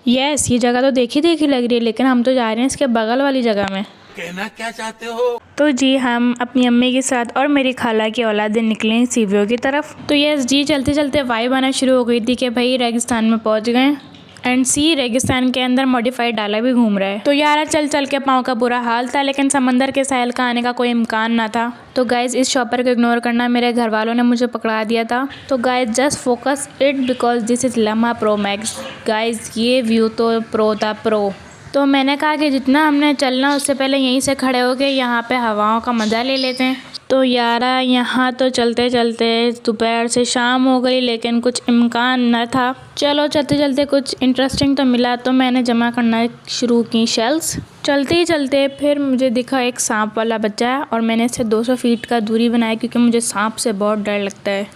Yes, ये जगह तो देखी देखी लग रही है, लेकिन हम तो जा रहे हैं इसके बगल वाली जगह में। कहना क्या चाहते हो? तो जी हम अपनी अम्मी के साथ और मेरी खाला की औलादें निकले हैं सी व्यू की तरफ। तो यस जी, चलते चलते वाइब आना शुरू हो गई थी कि भाई रेगिस्तान में पहुंच गए। एंड सी रेगिस्तान के अंदर मॉडिफाइड डाला भी घूम रहा है। तो यार चल चल के पाँव का बुरा हाल था, लेकिन समंदर के साहिल का आने का कोई इम्कान ना था। तो गाइज इस शॉपर को इग्नोर करना, मेरे घर वालों ने मुझे पकड़ा दिया था। तो guys just focus it because this is लम्हा प्रो मैक्स। गाइज ये व्यू तो प्रो था प्रो। तो मैंने कहा कि जितना हमने चलना उससे पहले यहीं से खड़े होके यहाँ पे हवाओं का मज़ा ले लेते हैं। तो यारा यहाँ तो चलते चलते दोपहर से शाम हो गई, लेकिन कुछ इम्कान न था। चलो चलते चलते कुछ इंटरेस्टिंग तो मिला, तो मैंने जमा करना शुरू की शेल्स। चलते ही चलते फिर मुझे दिखा एक सांप वाला बच्चा, और मैंने इससे 200 फीट का दूरी बनाई क्योंकि मुझे सांप से बहुत डर लगता है।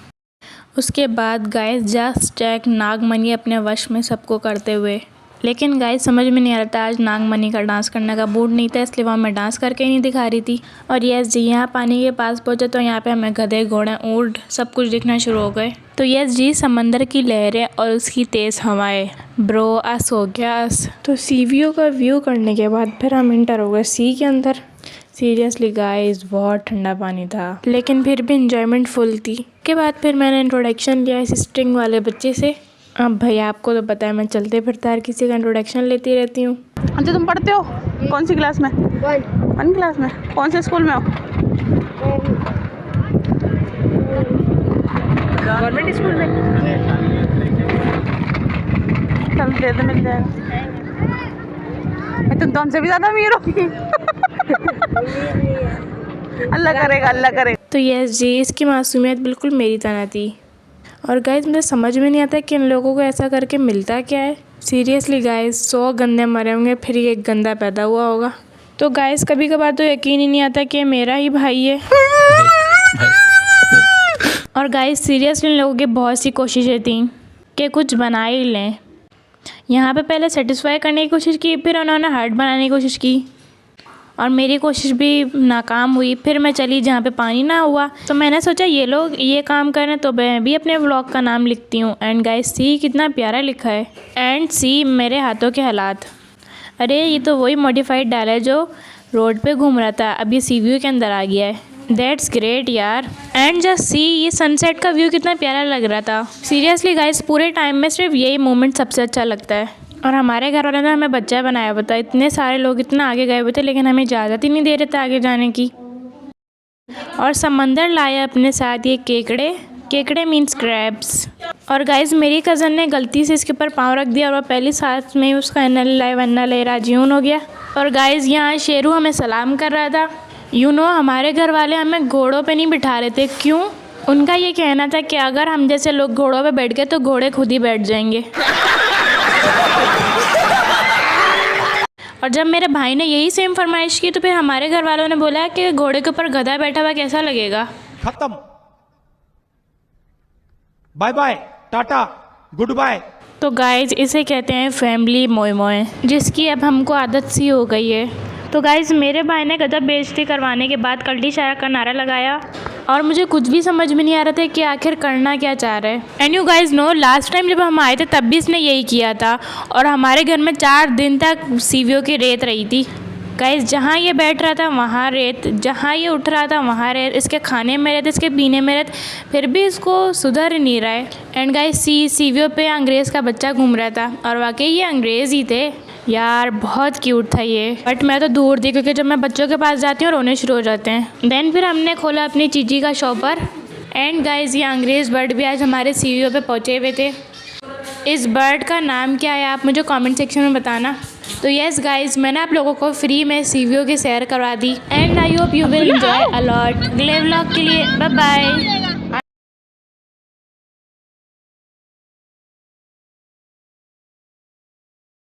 उसके बाद गाइस जस्ट चेक नागमणि अपने वश में सबको करते हुए। लेकिन गाइस समझ में नहीं आ रहा था, आज नागमणि का डांस करने का मूड नहीं था, इसलिए वहाँ मैं डांस करके ही नहीं दिखा रही थी। और यस जी यहाँ पानी के पास पहुँचे तो यहाँ पे हमें गधे घोड़े ऊंट सब कुछ दिखना शुरू हो गए। तो यस जी समंदर की लहरें और उसकी तेज़ हवाएं, ब्रो आस हो गया आस। तो सी व्यू का व्यू करने के बाद फिर हम इंटर हो गए सी के अंदर। सीरियसली गाइस बहुत ठंडा पानी था, लेकिन फिर भी इंजॉयमेंट फुल थी। के बाद फिर मैंने इंट्रोडक्शन लिया इस स्ट्रिंग वाले बच्चे से। अब भाई आपको तो पता है मैं चलते फिरते हर किसी का इंट्रोडक्शन लेती रहती हूँ। अच्छा तुम पढ़ते हो कौन सी क्लास में? 1 क्लास में। कौन से स्कूल में हो? गवर्नमेंट स्कूल में। चल दे दे मिल जाएगा। तुम तो हमसे भी ज़्यादा अमीर हो। अल्लाह करेगा अल्लाह करेगा। तो यस जी इसकी मासूमियत बिल्कुल मेरी तरह थी। और गाइस मुझे समझ में नहीं आता कि इन लोगों को ऐसा करके मिलता क्या है। सीरियसली गाइस 100 गंदे मरे होंगे फिर एक गंदा पैदा हुआ होगा। तो गाइस कभी कभार तो यकीन ही नहीं आता कि मेरा ही भाई है। और गाइस सीरियसली इन लोगों की बहुत सी कोशिशें थी कि कुछ बना ही लें। यहाँ पे पहले सेटिस्फाई करने की कोशिश की, फिर उन्होंने हार्ट बनाने की कोशिश की, और मेरी कोशिश भी नाकाम हुई। फिर मैं चली जहाँ पे पानी ना हुआ। तो मैंने सोचा ये लोग ये काम करें तो मैं भी अपने व्लॉग का नाम लिखती हूँ। एंड गाइस सी कितना प्यारा लिखा है। एंड सी मेरे हाथों के हालात। अरे ये तो वही मॉडिफाइड डाला है जो रोड पे घूम रहा था, अब ये सी व्यू के अंदर आ गया है। दैट्स ग्रेट यार। एंड जस्ट सी ये सनसेट का व्यू कितना प्यारा लग रहा था। सीरियसली गाइस पूरे टाइम में सिर्फ यही मोमेंट सबसे अच्छा लगता है। और हमारे घर वाले ने हमें बच्चा बनाया हुआ था, इतने सारे लोग इतना आगे गए हुए थे, लेकिन हमें इजाज़त ही नहीं दे रहे थे आगे जाने की। और समंदर लाया अपने साथ ये केकड़े मीन्स क्रैब्स। और गाइज मेरी कज़न ने गलती से इसके ऊपर पाँव रख दिया और वह पहली सांस में उसका वन्ना ले राजीवन हो गया। और गाइज यहाँ शेरू हमें सलाम कर रहा था। हमारे घर वाले हमें घोड़ों पे नहीं बिठा रहे थे। क्यों? उनका ये कहना था कि अगर हम जैसे लोग घोड़ों पे बैठ गए तो घोड़े खुद ही बैठ जाएंगे। और जब मेरे भाई ने यही सेम फरमाइश की तो फिर हमारे घर वालों ने बोला कि घोड़े के ऊपर गधा बैठा हुआ कैसा लगेगा। खत्म, bye bye, tata, goodbye. तो गाइज इसे कहते हैं फैमिली मोए मोए, जिसकी अब हमको आदत सी हो गई है। तो गाइज मेरे भाई ने गधा बेइज्जती करवाने के बाद कल्टी शारा का नारा लगाया, और मुझे कुछ भी समझ में नहीं आ रहा था कि आखिर करना क्या चाह रहे हैं। And you guys know last time जब हम आए थे तब भी इसने यही किया था, और हमारे घर में 4 दिन तक सीवियों की रेत रही थी। गाइज जहाँ ये बैठ रहा था वहाँ रेत, जहाँ ये उठ रहा था वहाँ रेत, इसके खाने में रेत, इसके पीने में रेत, फिर भी इसको सुधर ही नहीं रहा है। एंड गाइज सीवियों पे अंग्रेज़ का बच्चा घूम रहा था, और वाकई ये अंग्रेज़ ही थे यार, बहुत क्यूट था ये। बट मैं तो दूर थी क्योंकि जब मैं बच्चों के पास जाती हूँ रोने शुरू हो जाते हैं। देन फिर हमने खोला अपनी चीजी का शॉपर। एंड गाइज ये अंग्रेज़ बर्ड भी आज हमारे सीवियों पे पहुँचे हुए थे। इस बर्ड का नाम क्या है आप मुझे कमेंट सेक्शन में बताना। तो यस गाइज मैंने आप लोगों को फ्री में सीवियों की सैर करवा दी। And I hope you will enjoy a lot. अगले व्लॉग के लिए बाय बाय।